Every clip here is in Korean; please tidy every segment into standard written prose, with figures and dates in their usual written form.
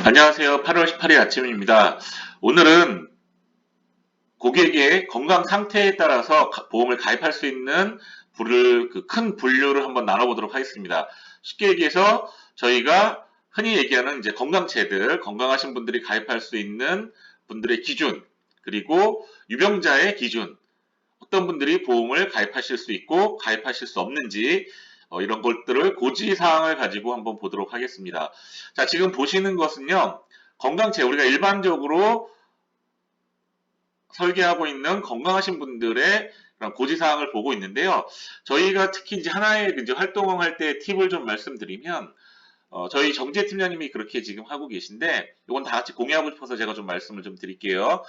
안녕하세요. 8월 18일 아침입니다. 오늘은 고객의 건강 상태에 따라서 보험을 가입할 수 있는 큰 분류를 한번 나눠보도록 하겠습니다. 쉽게 얘기해서 저희가 흔히 얘기하는 이제 건강체들, 건강하신 분들이 가입할 수 있는 분들의 기준, 그리고 유병자의 기준, 어떤 분들이 보험을 가입하실 수 있고 가입하실 수 없는지 이런 것들을 고지사항을 가지고 한번 보도록 하겠습니다. 자, 지금 보시는 것은요. 건강체, 우리가 일반적으로 설계하고 있는 건강하신 분들의 그런 고지사항을 보고 있는데요. 저희가 특히 이제 하나의 이제 활동할 때 팁을 좀 말씀드리면, 저희 정재 팀장님이 그렇게 지금 하고 계신데, 이건 다 같이 공유하고 싶어서 제가 좀 말씀을 좀 드릴게요.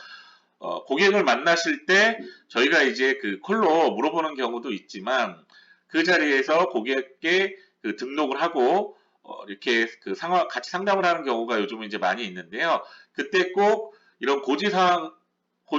고객을 만나실 때 저희가 이제 그 콜로 물어보는 경우도 있지만 그 자리에서 고객께 그 등록을 하고 이렇게 그 상황 같이 상담을 하는 경우가 요즘은 이제 많이 있는데요. 그때 꼭 이런 고지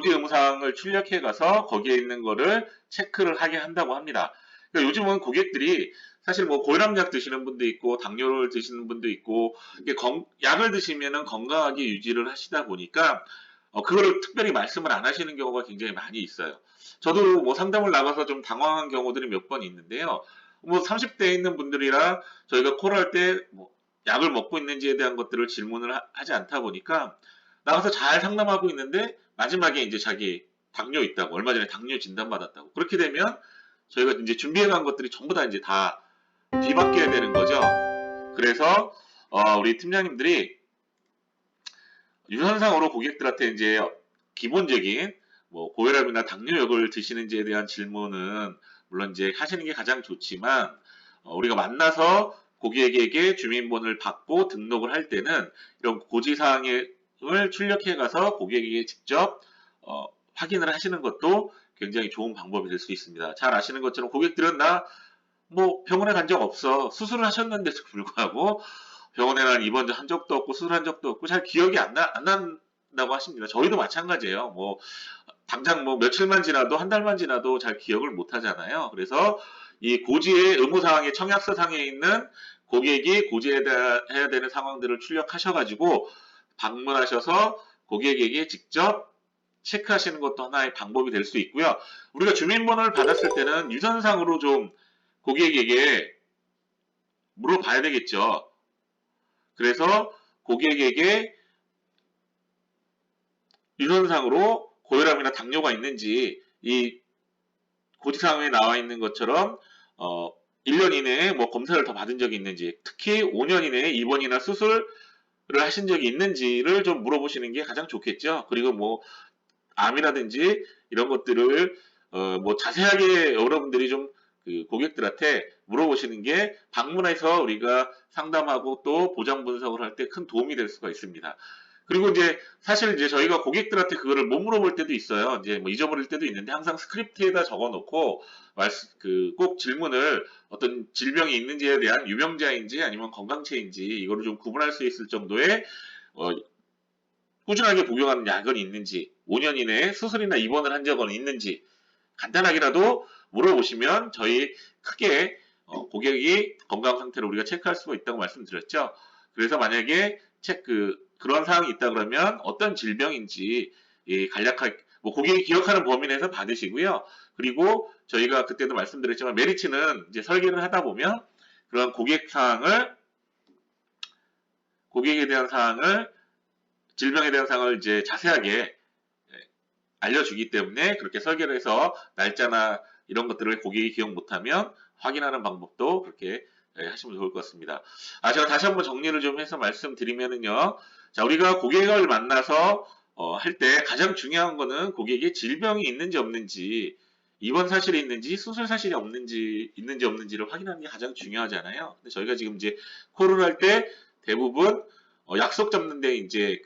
의무사항을 출력해 가서 거기에 있는 거를 체크를 하게 한다고 합니다. 그러니까 요즘은 고객들이 사실 뭐 고혈압약 드시는 분도 있고 당뇨를 드시는 분도 있고 이게 약을 드시면은 건강하게 유지를 하시다 보니까 그거를 특별히 말씀을 안 하시는 경우가 굉장히 많이 있어요. 저도 뭐 상담을 나가서 좀 당황한 경우들이 몇 번 있는데요. 뭐 30대에 있는 분들이랑 저희가 콜할 때 뭐 약을 먹고 있는지에 대한 것들을 질문을 하지 않다 보니까 나가서 잘 상담하고 있는데 마지막에 이제 자기 당뇨 있다고 얼마 전에 당뇨 진단 받았다고 그렇게 되면 저희가 이제 준비해 간 것들이 전부 다 이제 다 뒤바뀌어야 되는 거죠. 그래서 우리 팀장님들이 유선상으로 고객들한테 이제 기본적인 뭐 고혈압이나 당뇨약을 드시는지에 대한 질문은 물론 이제 하시는 게 가장 좋지만 우리가 만나서 고객에게 주민번호를 받고 등록을 할 때는 이런 고지사항을 출력해 가서 고객에게 직접 확인을 하시는 것도 굉장히 좋은 방법이 될 수 있습니다. 잘 아시는 것처럼 고객들은 나 뭐 병원에 간 적 없어. 수술을 하셨는데도 불구하고 병원에 난 입원 한 적도 없고 수술한 적도 없고 잘 기억이 안 난다고 하십니다. 저희도 마찬가지예요. 뭐 당장 뭐 며칠만 지나도 한 달만 지나도 잘 기억을 못 하잖아요. 그래서 이 고지의 의무사항의 청약서상에 있는 고객이 고지해야 되는 상황들을 출력하셔가지고 방문하셔서 고객에게 직접 체크하시는 것도 하나의 방법이 될 수 있고요. 우리가 주민번호를 받았을 때는 유선상으로 좀 고객에게 물어봐야 되겠죠. 그래서 고객에게 유선상으로 고혈압이나 당뇨가 있는지 이 고지사항에 나와 있는 것처럼 1년 이내에 뭐 검사를 더 받은 적이 있는지 특히 5년 이내에 입원이나 수술을 하신 적이 있는지를 좀 물어보시는 게 가장 좋겠죠. 그리고 뭐 암이라든지 이런 것들을 뭐 자세하게 여러분들이 좀 그 고객들한테 물어보시는 게 방문해서 우리가 상담하고 또 보장 분석을 할 때 큰 도움이 될 수가 있습니다. 그리고 이제 사실 이제 저희가 고객들한테 그거를 못 물어볼 때도 있어요. 이제 뭐 잊어버릴 때도 있는데 항상 스크립트에다 적어놓고 꼭 질문을 어떤 질병이 있는지에 대한 유병자인지 아니면 건강체인지 이거를 좀 구분할 수 있을 정도의 어, 꾸준하게 복용하는 약은 있는지, 5년 이내에 수술이나 입원을 한 적은 있는지 간단하게라도 물어보시면 저희 크게 고객이 건강 상태를 우리가 체크할 수가 있다고 말씀드렸죠. 그래서 만약에 그런 사항이 있다 그러면 어떤 질병인지 간략하게 뭐 고객이 기억하는 범위 내에서 받으시고요. 그리고 저희가 그때도 말씀드렸지만 메리츠는 이제 설계를 하다 보면 그런 고객에 대한 사항을 질병에 대한 사항을 이제 자세하게 알려주기 때문에 그렇게 설계를 해서 날짜나 이런 것들을 고객이 기억 못하면 확인하는 방법도 그렇게 하시면 좋을 것 같습니다. 제가 다시 한번 정리를 좀 해서 말씀드리면은요. 자, 우리가 고객을 만나서 할 때 가장 중요한 거는 고객이 질병이 있는지 없는지, 입원 사실이 있는지, 수술 사실이 있는지 없는지를 확인하는 게 가장 중요하잖아요. 근데 저희가 지금 이제 콜을 할 때 대부분 약속 잡는데 이제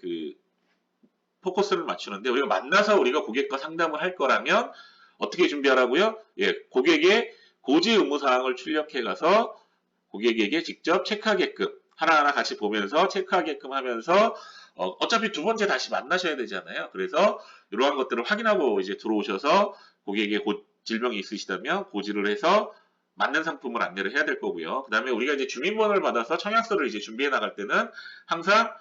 포커스를 맞추는데 우리가 만나서 우리가 고객과 상담을 할 거라면 어떻게 준비하라고요? 예, 고객의 고지 의무 사항을 출력해 가서 고객에게 직접 체크하게끔 하나하나 같이 보면서 체크하게끔 하면서 어차피 두 번째 다시 만나셔야 되잖아요. 그래서 이러한 것들을 확인하고 이제 들어오셔서 고객의 질병이 있으시다면 고지를 해서 맞는 상품을 안내를 해야 될 거고요. 그 다음에 우리가 이제 주민번호를 받아서 청약서를 이제 준비해 나갈 때는 항상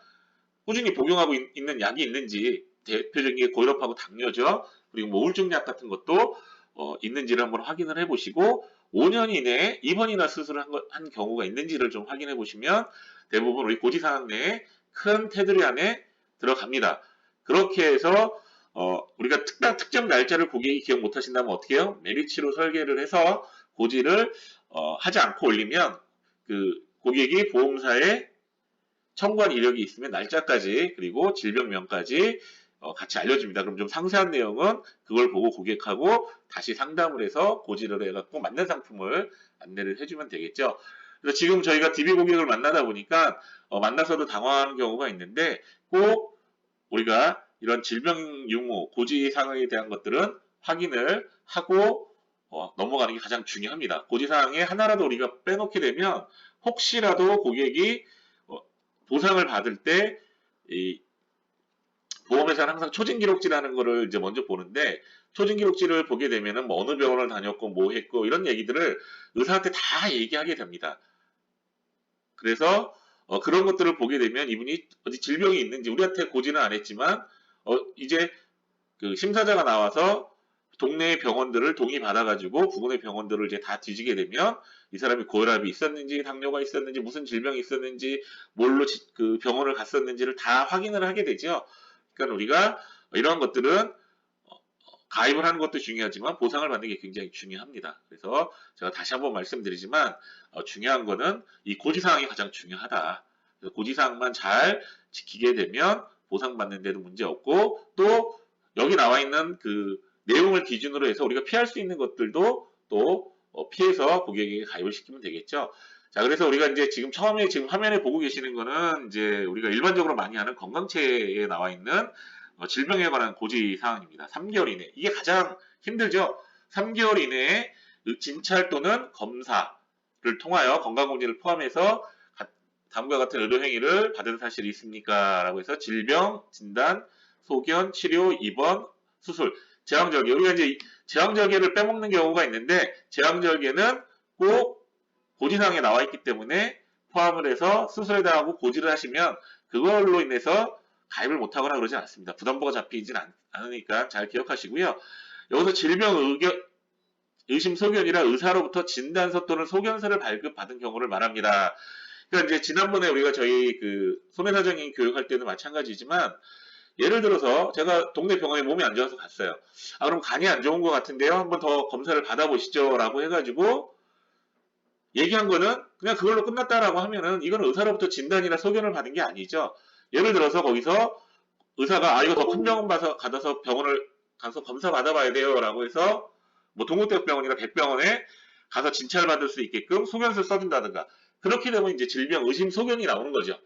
꾸준히 복용하고 있는 약이 있는지, 대표적인 게 고혈압하고 당뇨죠. 그리고 뭐 우울증약 같은 것도 있는지를 한번 확인을 해보시고 5년 이내에 입원이나 수술을 한 경우가 있는지를 좀 확인해 보시면 대부분 우리 고지사항 내에 큰 테두리 안에 들어갑니다. 그렇게 해서 우리가 특정 날짜를 고객이 기억 못 하신다면 어떻게 해요? 메리츠로 설계를 해서 고지를 하지 않고 올리면 그 고객이 보험사에 청구한 이력이 있으면 날짜까지 그리고 질병명까지 같이 알려줍니다. 그럼 좀 상세한 내용은 그걸 보고 고객하고 다시 상담을 해서 고지를 해갖고 맞는 상품을 안내를 해주면 되겠죠. 그래서 지금 저희가 DB 고객을 만나다 보니까 만나서도 당황하는 경우가 있는데 꼭 우리가 이런 질병 유무, 고지 사항에 대한 것들은 확인을 하고 넘어가는 게 가장 중요합니다. 고지 사항에 하나라도 우리가 빼놓게 되면 혹시라도 고객이 보상을 받을 때 이 보험회사는 항상 초진 기록지라는 거를 이제 먼저 보는데 초진 기록지를 보게 되면은 뭐 어느 병원을 다녔고 뭐 했고 이런 얘기들을 의사한테 다 얘기하게 됩니다. 그래서 그런 것들을 보게 되면 이분이 어디 질병이 있는지 우리한테 고지는 안 했지만 이제 그 심사자가 나와서 동네의 병원들을 동의받아가지고 부근의 병원들을 이제 다 뒤지게 되면 이 사람이 고혈압이 있었는지 당뇨가 있었는지 무슨 질병이 있었는지 뭘로 그 병원을 갔었는지를 다 확인을 하게 되죠. 그러니까 우리가 이러한 것들은 가입을 하는 것도 중요하지만 보상을 받는 게 굉장히 중요합니다. 그래서 제가 다시 한번 말씀드리지만 중요한 거는 이 고지사항이 가장 중요하다. 그래서 고지사항만 잘 지키게 되면 보상받는 데도 문제 없고 또 여기 나와 있는 그 내용을 기준으로 해서 우리가 피할 수 있는 것들도 또 피해서 고객에게 가입을 시키면 되겠죠. 자, 그래서 우리가 이제 지금 처음에 지금 화면에 보고 계시는 거는 이제 우리가 일반적으로 많이 하는 건강체에 나와 있는 질병에 관한 고지 사항입니다. 3개월 이내. 이게 가장 힘들죠. 3개월 이내에 진찰 또는 검사를 통하여 건강검진을 포함해서 다음과 같은 의료행위를 받은 사실이 있습니까? 라고 해서 질병, 진단, 소견, 치료, 입원, 수술, 제왕절개. 우리가 이제 제왕절개를 빼먹는 경우가 있는데 제왕절개는 꼭 고지사항에 나와 있기 때문에 포함을 해서 수술에 대하고 고지를 하시면 그걸로 인해서 가입을 못하거나 그러지 않습니다. 부담부가 잡히진 않으니까 잘 기억하시고요. 여기서 질병 의심 소견이라 의사로부터 진단서 또는 소견서를 발급받은 경우를 말합니다. 그러니까 이제 지난번에 우리가 저희 그 소매사정인 교육할 때도 마찬가지지만 예를 들어서 제가 동네 병원에 몸이 안 좋아서 갔어요. 아, 그럼 간이 안 좋은 것 같은데요. 한번 더 검사를 받아보시죠. 라고 해가지고 얘기한 거는 그냥 그걸로 끝났다라고 하면은 이건 의사로부터 진단이나 소견을 받은 게 아니죠. 예를 들어서 거기서 의사가 이거 더 큰 병원 가서 병원을 가서 검사 받아봐야 돼요라고 해서 뭐 동국대병원이나 백병원에 가서 진찰받을 수 있게끔 소견서를 써준다든가 그렇게 되면 이제 질병 의심 소견이 나오는 거죠.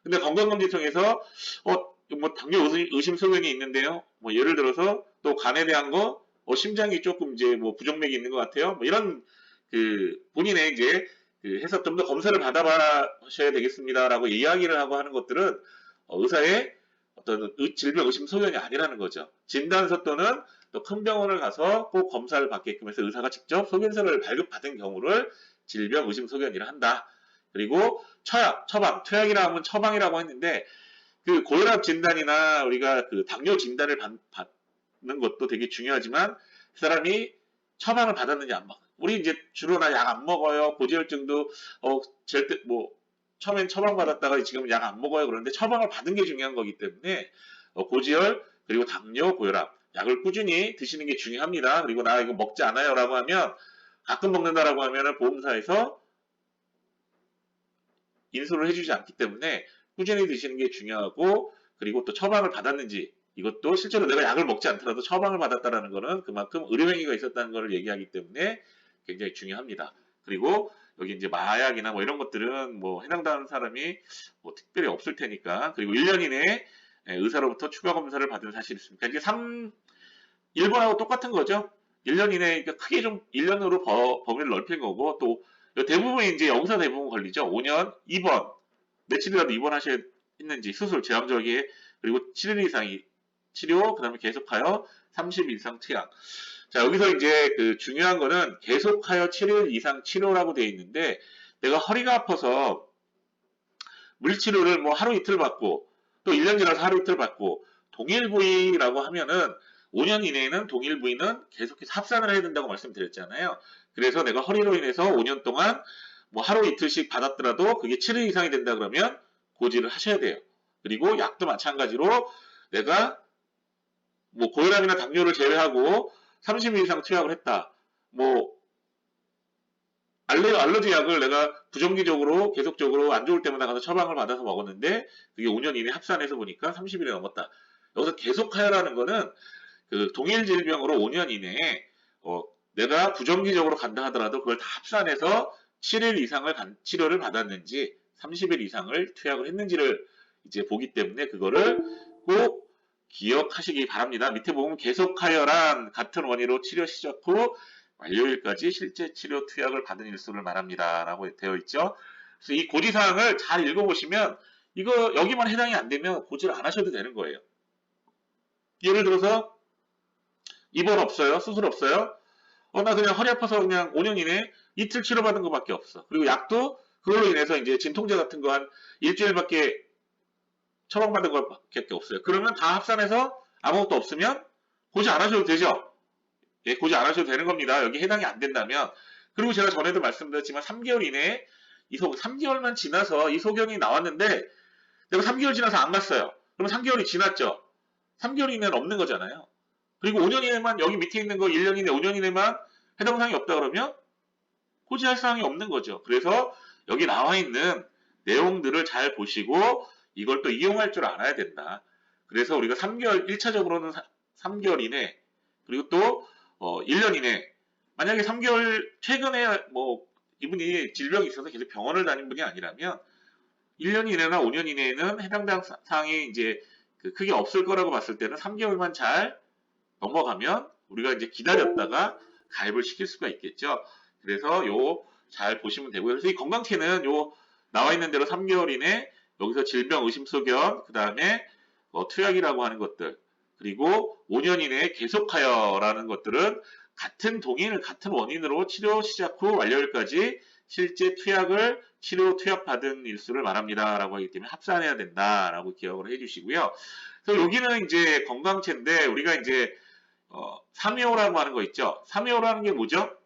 근데 건강검진 통해서 뭐 당뇨 의심 소견이 있는데요. 뭐 예를 들어서 또 간에 대한 거 심장이 조금 이제 뭐 부정맥이 있는 것 같아요. 뭐 이런 그 본인의 이제 해서 좀 더 검사를 받아봐셔야 되겠습니다라고 이야기를 하고 하는 것들은 의사의 어떤 질병 의심 소견이 아니라는 거죠. 진단서 또는 또 큰 병원을 가서 꼭 검사를 받게끔 해서 의사가 직접 소견서를 발급받은 경우를 질병 의심 소견이라 한다. 그리고 처방, 투약이라 하면 처방이라고 했는데 그 고혈압 진단이나 우리가 그 당뇨 진단을 받는 것도 되게 중요하지만 그 사람이 처방을 받았는지 안 받. 우리 이제 주로 나 약 안 먹어요. 고지혈증도 절대 뭐 처음엔 처방 받았다가 지금 약 안 먹어요. 그런데 처방을 받은 게 중요한 거기 때문에 고지혈 그리고 당뇨, 고혈압 약을 꾸준히 드시는 게 중요합니다. 그리고 나 이거 먹지 않아요라고 하면 가끔 먹는다라고 하면은 보험사에서 인수를 해주지 않기 때문에 꾸준히 드시는 게 중요하고 그리고 또 처방을 받았는지 이것도 실제로 내가 약을 먹지 않더라도 처방을 받았다라는 거는 그만큼 의료행위가 있었다는 것을 얘기하기 때문에 굉장히 중요합니다. 그리고 여기 이제 마약이나 뭐 이런 것들은 뭐 해당되는 사람이 뭐 특별히 없을 테니까 그리고 1년 이내에 의사로부터 추가 검사를 받은 사실이 있습니까? 이게 일본하고 똑같은 거죠. 1년 이내에 크게 좀 1년으로 범위를 넓힌 거고 또 대부분 이제 여기서 대부분 걸리죠. 5년, 입원, 며칠이라도 입원하셔야 했는지 수술, 제왕절개 그리고 7일 이상이 치료, 그 다음에 계속하여 30일 이상 투약. 자, 여기서 이제 그 중요한 거는 계속하여 7일 이상 치료라고 되어 있는데 내가 허리가 아파서 물리치료를 뭐 하루 이틀 받고 또 1년 지나서 하루 이틀 받고 동일부위라고 하면은 5년 이내에는 동일부위는 계속해서 합산을 해야 된다고 말씀드렸잖아요. 그래서 내가 허리로 인해서 5년 동안 뭐 하루 이틀씩 받았더라도 그게 7일 이상이 된다 그러면 고지를 하셔야 돼요. 그리고 약도 마찬가지로 내가 뭐 고혈압이나 당뇨를 제외하고 30일 이상 투약을 했다. 뭐 알러지 약을 내가 부정기적으로 계속적으로 안 좋을 때마다 가서 처방을 받아서 먹었는데 그게 5년 이내 합산해서 보니까 30일이 넘었다. 여기서 계속하여라는 거는 그 동일 질병으로 5년 이내에 내가 부정기적으로 간다 하더라도 그걸 다 합산해서 7일 이상을 치료를 받았는지 30일 이상을 투약을 했는지를 이제 보기 때문에 그거를 꼭 기억하시기 바랍니다. 밑에 보면 계속하여란 같은 원인으로 치료 시작 후 완료일까지 실제 치료 투약을 받은 일수를 말합니다. 라고 되어 있죠. 그래서 이 고지사항을 잘 읽어보시면 이거 여기만 해당이 안 되면 고지를 안 하셔도 되는 거예요. 예를 들어서 입원 없어요. 수술 없어요. 나 그냥 허리 아파서 그냥 5년 이내 이틀 치료받은 것밖에 없어. 그리고 약도 그걸로 인해서 이제 진통제 같은 거 한 일주일밖에 처방받은 것밖에 없어요. 그러면 다 합산해서 아무것도 없으면 고지 안 하셔도 되죠. 예, 고지 안 하셔도 되는 겁니다. 여기 해당이 안 된다면. 그리고 제가 전에도 말씀드렸지만 3개월 이내에 3개월만 지나서 이 소견이 나왔는데 내가 3개월 지나서 안 갔어요. 그럼 3개월이 지났죠. 3개월 이내는 없는 거잖아요. 그리고 5년 이내만 여기 밑에 있는 거 1년 이내, 5년 이내만 해당 사항이 없다 그러면 고지할 사항이 없는 거죠. 그래서 여기 나와 있는 내용들을 잘 보시고 이걸 또 이용할 줄 알아야 된다. 그래서 우리가 3개월, 1차적으로는 3개월 이내, 그리고 또 1년 이내, 만약에 3개월 최근에 뭐 이분이 질병이 있어서 계속 병원을 다닌 분이 아니라면 1년 이내나 5년 이내에는 해당 사항이 이제 크게 없을 거라고 봤을 때는 3개월만 잘 넘어가면 우리가 이제 기다렸다가 가입을 시킬 수가 있겠죠. 그래서 요 잘 보시면 되고요. 그래서 이 건강체는 요 나와 있는 대로 3개월 이내 여기서 질병 의심 소견, 그 다음에 투약이라고 하는 것들, 그리고 5년 이내에 계속하여라는 것들은 같은 동일, 같은 원인으로 치료 시작 후 완료일까지 실제 투약을 치료 투약받은 일수를 말합니다. 라고 하기 때문에 합산해야 된다라고 기억을 해주시고요. 그래서 여기는 이제 건강체인데 우리가 이제 325라고 하는 거 있죠. 325라는 게 뭐죠?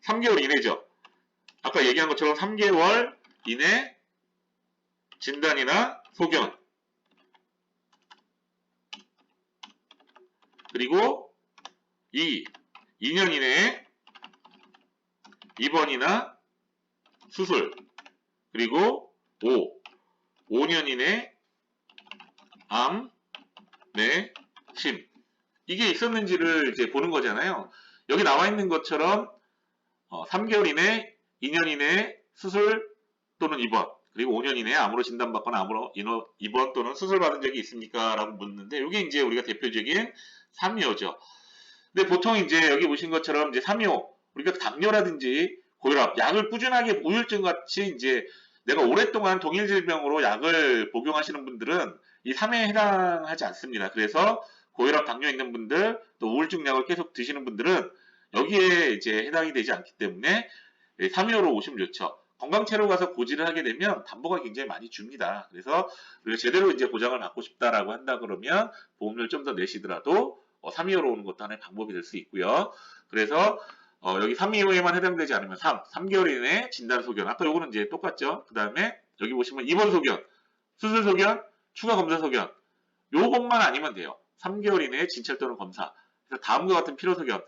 3개월 이내죠. 아까 얘기한 것처럼 3개월 이내 진단이나 소견, 그리고 2년 이내에 입원이나 수술, 그리고 5년 이내 암, 뇌, 심. 이게 있었는지를 이제 보는 거잖아요. 여기 나와 있는 것처럼 3개월 이내, 2년 이내에 수술 또는 입원, 그리고 5년 이내에 암으로 진단받거나 암으로 입원 또는 수술 받은 적이 있습니까? 라고 묻는데 이게 이제 우리가 대표적인 325죠. 근데 보통 이제 여기 보신 것처럼 이제 325, 우리가 당뇨라든지 고혈압, 약을 꾸준하게 우울증 같이 이제 내가 오랫동안 동일 질병으로 약을 복용하시는 분들은 이 3회에 해당하지 않습니다. 그래서 고혈압, 당뇨 있는 분들, 또 우울증 약을 계속 드시는 분들은 여기에 이제 해당이 되지 않기 때문에 325로 오시면 좋죠. 건강체로 가서 고지를 하게 되면 담보가 굉장히 많이 줍니다. 그래서 우리가 제대로 이제 보장을 받고 싶다라고 한다 그러면 보험료를 좀 더 내시더라도 325로 오는 것도 하나의 방법이 될 수 있고요. 그래서 여기 325에만 해당되지 않으면 3개월 이내 진단 소견. 아까 요거는 이제 똑같죠. 그 다음에 여기 보시면 입원 소견, 수술 소견, 추가 검사 소견. 요것만 아니면 돼요. 3개월 이내에 진찰 또는 검사. 그래서 다음과 같은 필요 소견.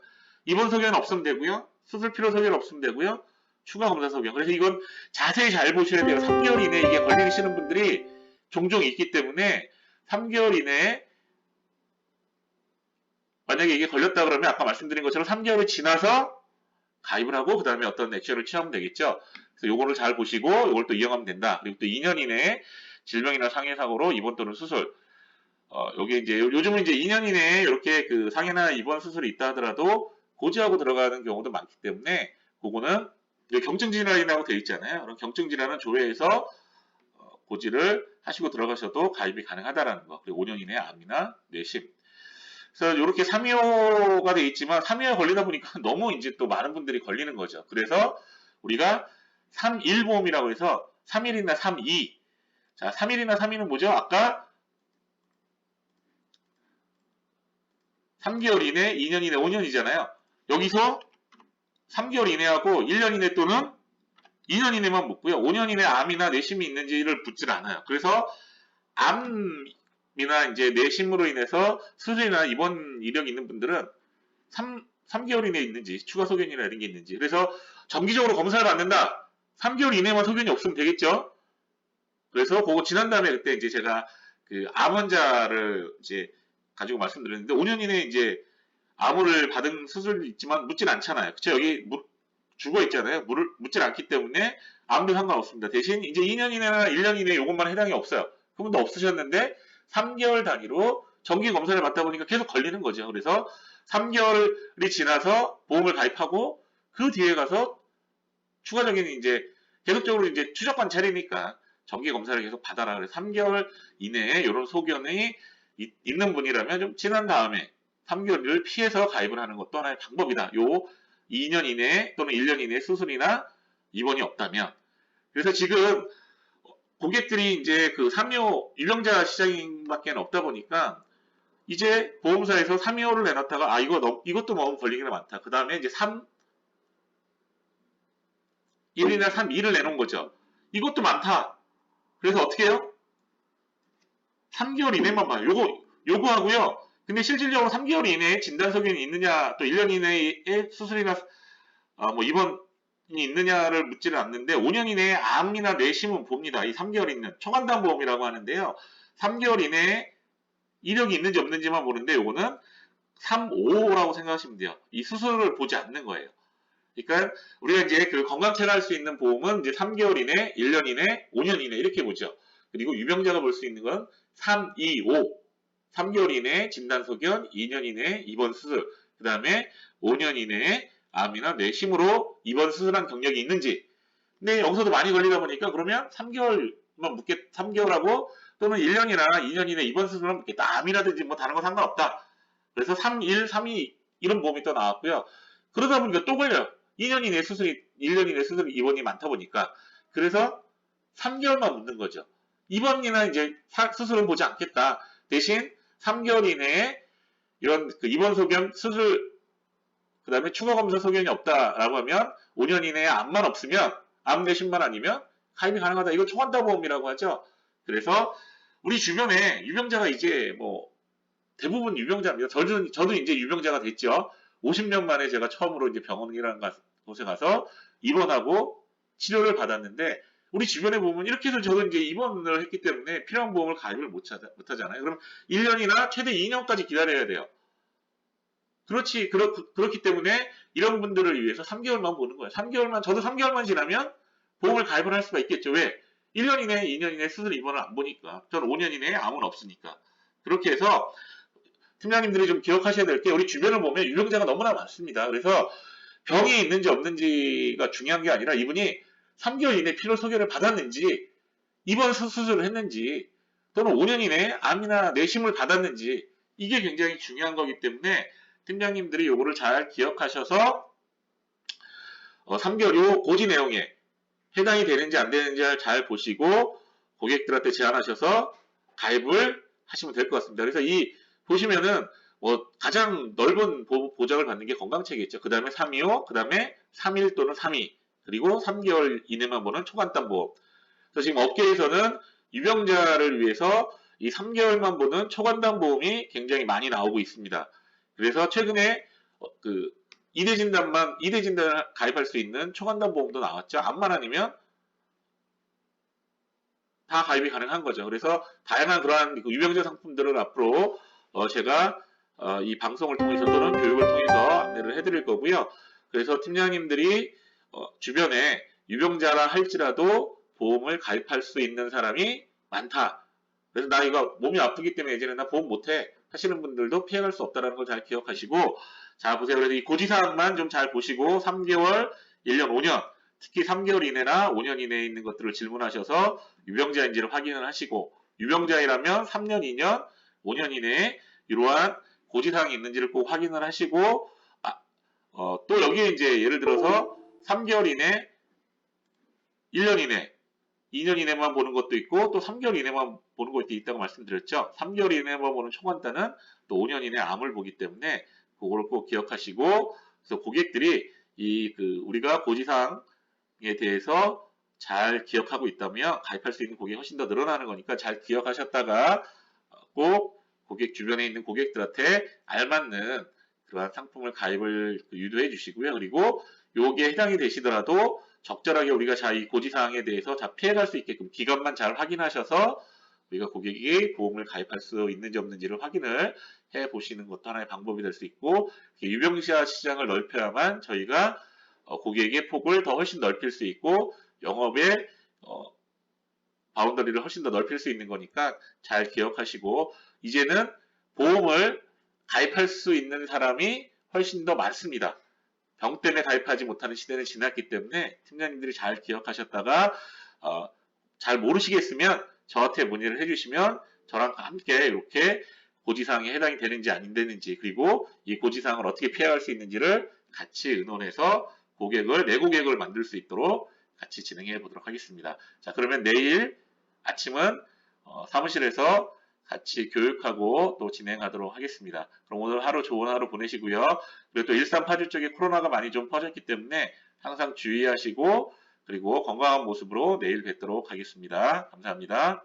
입원 소견 없으면 되고요. 수술 필요 소견 없으면 되고요. 추가 검사 소견. 그래서 이건 자세히 잘 보셔야 돼요. 3개월 이내에 이게 걸리시는 분들이 종종 있기 때문에 3개월 이내에 만약에 이게 걸렸다 그러면 아까 말씀드린 것처럼 3개월이 지나서 가입을 하고 그 다음에 어떤 액션을 취하면 되겠죠. 그래서 요거를 잘 보시고 요걸 또 이용하면 된다. 그리고 또 2년 이내에 질병이나 상해사고로 입원 또는 수술. 요게 이제 요즘은 이제 2년 이내에 이렇게 그 상해나 입원 수술이 있다 하더라도 고지하고 들어가는 경우도 많기 때문에 그거는 경증 질환이라고 되어 있잖아요. 그럼 경증 질환은 조회해서 고지를 하시고 들어가셔도 가입이 가능하다라는 거. 그리고 5년 이내 암이나 뇌심. 그래서 이렇게 325가 되어 있지만 325에 걸리다 보니까 너무 이제 또 많은 분들이 걸리는 거죠. 그래서 우리가 3.1보험이라고 해서 3.1이나 3.2 자, 3일이나 3일은 뭐죠? 아까 3개월 이내, 2년 이내, 5년이잖아요. 여기서 3개월 이내하고 1년 이내 또는 2년 이내만 묻고요. 5년 이내 암이나 내심이 있는지를 묻질 않아요. 그래서 암이나 이제 내심으로 인해서 수술이나 입원 이력이 있는 분들은 3개월 이내에 있는지, 추가 소견이나 이런 게 있는지. 그래서 정기적으로 검사를 받는다. 3개월 이내만 소견이 없으면 되겠죠? 그래서 그거 지난 다음에 그때 이제 제가 그 암 환자를 이제 가지고 말씀드렸는데 5년 이내에 이제 암호를 받은 수술이 있지만 묻진 않잖아요. 그쵸? 여기 죽어 있잖아요. 묻질 않기 때문에 암도 상관없습니다. 대신 이제 2년 이내나 1년 이내 요것만 해당이 없어요. 그분도 없으셨는데 3개월 단위로 정기 검사를 받다 보니까 계속 걸리는 거죠. 그래서 3개월이 지나서 보험을 가입하고 그 뒤에 가서 추가적인 이제 계속적으로 이제 추적 관찰이니까 정기 검사를 계속 받아라. 그래서 3개월 이내에 이런 소견이 있는 분이라면 좀 지난 다음에 3개월을 피해서 가입을 하는 것도 하나의 방법이다. 요 2년 이내 또는 1년 이내 수술이나 입원이 없다면. 그래서 지금 고객들이 이제 그 3료 유병자 시장밖에 없다 보니까 이제 보험사에서 3료를 내놨다가 이것도 너무 걸리기가 많다. 그 다음에 이제 1이나 3.2를 내놓은 거죠. 이것도 많다. 그래서 어떻게 해요? 3개월 이내만 봐요. 요거 하고요. 근데 실질적으로 3개월 이내에 진단 소견이 있느냐, 또 1년 이내에 수술이나 뭐 입원이 있느냐를 묻지는 않는데 5년 이내에 암이나 내심은 봅니다. 이 3개월 있는 초간단 보험이라고 하는데요. 3개월 이내에 이력이 있는지 없는지만 보는데 요거는 3, 5라고 생각하시면 돼요. 이 수술을 보지 않는 거예요. 그러니까 우리가 이제 그 건강체를 할 수 있는 보험은 이제 3개월 이내, 1년 이내, 5년 이내 이렇게 보죠. 그리고 유병자가 볼 수 있는 건 3, 2, 5. 3개월 이내 진단 소견, 2년 이내 입원 수술, 그 다음에 5년 이내에 암이나 뇌심으로 입원 수술한 경력이 있는지. 근데 여기서도 많이 걸리다 보니까 그러면 3개월하고 또는 1년이나 2년 이내 입원 수술을 묻겠다. 암이라든지 뭐 다른 거 상관없다. 그래서 3, 1, 3, 2 이런 보험이 또 나왔고요. 그러다 보니까 또 걸려요. 2년 이내 수술이, 1년 이내 수술 입원이 많다 보니까. 그래서 3개월만 묻는 거죠. 입원이나 이제 수술은 보지 않겠다. 대신 3개월 이내에 이런 그 입원 소견, 수술, 그 다음에 추가 검사 소견이 없다라고 하면 5년 이내에 암만 없으면, 암 내심만 아니면 가입이 가능하다. 이거 초간단 보험이라고 하죠. 그래서 우리 주변에 유병자가 이제 뭐 대부분 유병자입니다. 저도 이제 유병자가 됐죠. 50년 만에 제가 처음으로 이제 병원이라는 곳에 가서 입원하고 치료를 받았는데 우리 주변에 보면 이렇게 해서 저도 이제 입원을 했기 때문에 필요한 보험을 가입을 못 하잖아요. 그럼 1년이나 최대 2년까지 기다려야 돼요. 그렇기 때문에 이런 분들을 위해서 3개월만 보는 거예요. 저도 3개월만 지나면 보험을 가입을 할 수가 있겠죠. 왜? 1년 이내, 2년 이내 수술 입원을 안 보니까. 저는 5년 이내에 암은 없으니까. 그렇게 해서 팀장님들이 좀 기억하셔야 될 게 우리 주변을 보면 유병자가 너무나 많습니다. 그래서 병이 있는지 없는지가 중요한 게 아니라 이분이 3개월 이내 필요 소견을 받았는지 입원 수술을 했는지 또는 5년 이내에 암이나 내심을 받았는지 이게 굉장히 중요한 거기 때문에 팀장님들이 요거를 잘 기억하셔서 3개월 요 고지 내용에 해당이 되는지 안 되는지 잘 보시고 고객들한테 제안하셔서 가입을 하시면 될 것 같습니다. 그래서 보시면은 뭐 가장 넓은 보장을 받는 게 건강체겠죠. 그 다음에 325, 그 다음에 3일 또는 3위, 그리고 3개월 이내만 보는 초간단 보험. 그래서 지금 업계에서는 유병자를 위해서 이 3개월만 보는 초간단 보험이 굉장히 많이 나오고 있습니다. 그래서 최근에 그 2대 진단을 가입할 수 있는 초간단 보험도 나왔죠. 암만 아니면 다 가입이 가능한 거죠. 그래서 다양한 그러한 유병자 상품들을 앞으로 제가 이 방송을 통해서 또는 교육을 통해서 안내를 해드릴 거고요. 그래서 팀장님들이 주변에 유병자라 할지라도 보험을 가입할 수 있는 사람이 많다. 그래서 나 이거 몸이 아프기 때문에 예전에 나 보험 못해 하시는 분들도 피해갈 수 없다는 걸 잘 기억하시고, 자 보세요. 그래서 이 고지사항만 좀 잘 보시고 3개월, 1년, 5년, 특히 3개월 이내나 5년 이내에 있는 것들을 질문하셔서 유병자인지를 확인을 하시고, 유병자이라면 3년, 2년, 5년 이내에 이러한 고지사항이 있는지를 꼭 확인을 하시고, 또 여기에 이제 예를 들어서 3개월 이내, 1년 이내 2년 이내만 보는 것도 있고 또 3개월 이내만 보는 것도 있다고 말씀드렸죠. 3개월 이내만 보는 총환단은 또 5년 이내 암을 보기 때문에 그거를 꼭 기억하시고 그래서 고객들이 우리가 고지사항에 대해서 잘 기억하고 있다면 가입할 수 있는 고객이 훨씬 더 늘어나는 거니까 잘 기억하셨다가 꼭 고객 주변에 있는 고객들한테 알맞는 그러한 상품을 가입을 유도해 주시고요. 그리고 요게 해당이 되시더라도 적절하게 우리가 이 고지사항에 대해서 피해갈 수 있게끔 기간만 잘 확인하셔서 우리가 고객이 보험을 가입할 수 있는지 없는지를 확인을 해 보시는 것도 하나의 방법이 될 수 있고 유병자 시장을 넓혀야만 저희가 고객의 폭을 더 훨씬 넓힐 수 있고 영업의 바운더리를 훨씬 더 넓힐 수 있는 거니까 잘 기억하시고 이제는 보험을 가입할 수 있는 사람이 훨씬 더 많습니다. 병 때문에 가입하지 못하는 시대는 지났기 때문에 팀장님들이 잘 기억하셨다가 잘 모르시겠으면 저한테 문의를 해주시면 저랑 함께 이렇게 고지사항에 해당이 되는지 안 되는지 그리고 이 고지사항을 어떻게 피해갈 수 있는지를 같이 의논해서 내 고객을 만들 수 있도록 같이 진행해 보도록 하겠습니다. 자, 그러면 내일 아침은 사무실에서 같이 교육하고 또 진행하도록 하겠습니다. 그럼 오늘 하루 좋은 하루 보내시고요. 그리고 또 일산파주 쪽에 코로나가 많이 좀 퍼졌기 때문에 항상 주의하시고 그리고 건강한 모습으로 내일 뵙도록 하겠습니다. 감사합니다.